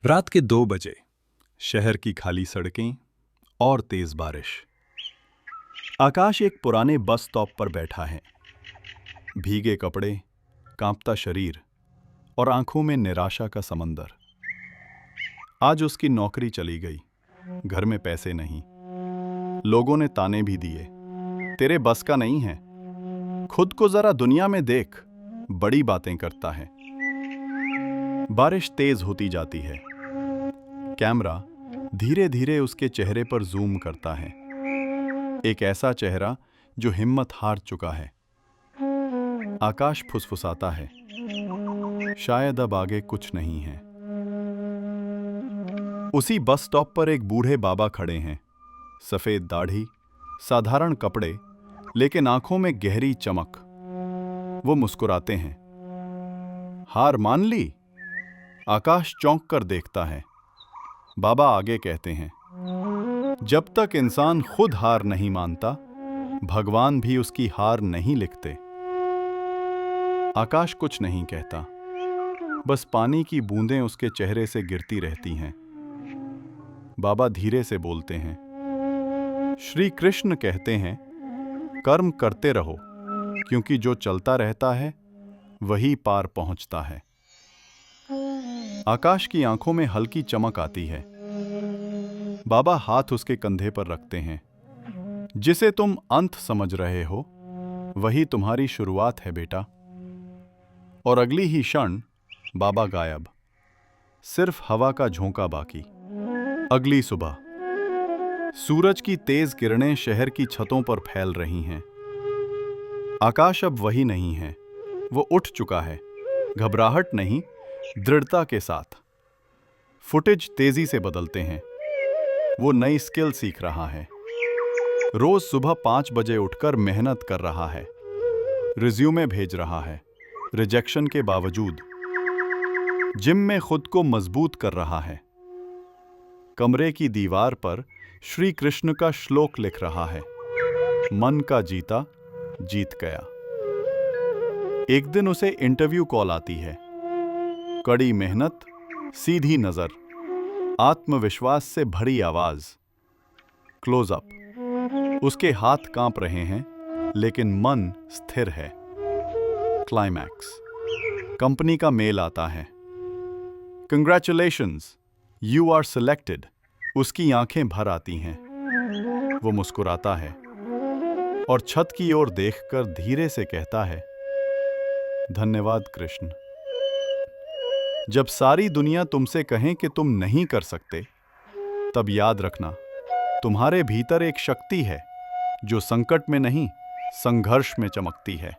रात के 2 बजे शहर की खाली सड़कें और तेज बारिश। आकाश एक पुराने बस स्टॉप पर बैठा है। भीगे कपड़े, कांपता शरीर और आंखों में निराशा का समंदर। आज उसकी नौकरी चली गई, घर में पैसे नहीं। लोगों ने ताने भी दिए, तेरे बस का नहीं है। खुद को जरा दुनिया में देख, बड़ी बातें करता है। बारिश तेज होती जाती है। कैमरा धीरे धीरे उसके चेहरे पर जूम करता है। एक ऐसा चेहरा जो हिम्मत हार चुका है। आकाश फुसफुसाता है, शायद अब आगे कुछ नहीं है। उसी बस स्टॉप पर एक बूढ़े बाबा खड़े हैं। सफेद दाढ़ी, साधारण कपड़े, लेकिन आंखों में गहरी चमक। वो मुस्कुराते हैं। हार मान ली? आकाश चौंक कर देखता है। बाबा आगे कहते हैं, जब तक इंसान खुद हार नहीं मानता, भगवान भी उसकी हार नहीं लिखते। आकाश कुछ नहीं कहता, बस पानी की बूंदें उसके चेहरे से गिरती रहती हैं। बाबा धीरे से बोलते हैं, श्री कृष्ण कहते हैं, कर्म करते रहो, क्योंकि जो चलता रहता है वही पार पहुंचता है। आकाश की आंखों में हल्की चमक आती है। बाबा हाथ उसके कंधे पर रखते हैं। जिसे तुम अंत समझ रहे हो, वही तुम्हारी शुरुआत है बेटा। और अगली ही क्षण बाबा गायब, सिर्फ हवा का झोंका बाकी। अगली सुबह सूरज की तेज किरणें शहर की छतों पर फैल रही हैं। आकाश अब वही नहीं है। वो उठ चुका है, घबराहट नहीं, दृढ़ता के साथ। फुटेज तेजी से बदलते हैं। वो नई स्किल सीख रहा है। रोज सुबह 5 बजे उठकर मेहनत कर रहा है। रिज्यूमे भेज रहा है, रिजेक्शन के बावजूद। जिम में खुद को मजबूत कर रहा है। कमरे की दीवार पर श्री कृष्ण का श्लोक लिख रहा है, मन का जीता जीत गया। एक दिन उसे इंटरव्यू कॉल आती है। कड़ी मेहनत, सीधी नजर, आत्मविश्वास से भरी आवाज। क्लोजअप, उसके हाथ कांप रहे हैं, लेकिन मन स्थिर है। क्लाइमैक्स, कंपनी का मेल आता है, कंग्रेचुलेशंस, यू आर सिलेक्टेड। उसकी आंखें भर आती हैं। वो मुस्कुराता है और छत की ओर देखकर धीरे से कहता है, धन्यवाद कृष्ण। जब सारी दुनिया तुमसे कहे कि तुम नहीं कर सकते, तब याद रखना, तुम्हारे भीतर एक शक्ति है जो संकट में नहीं, संघर्ष में चमकती है।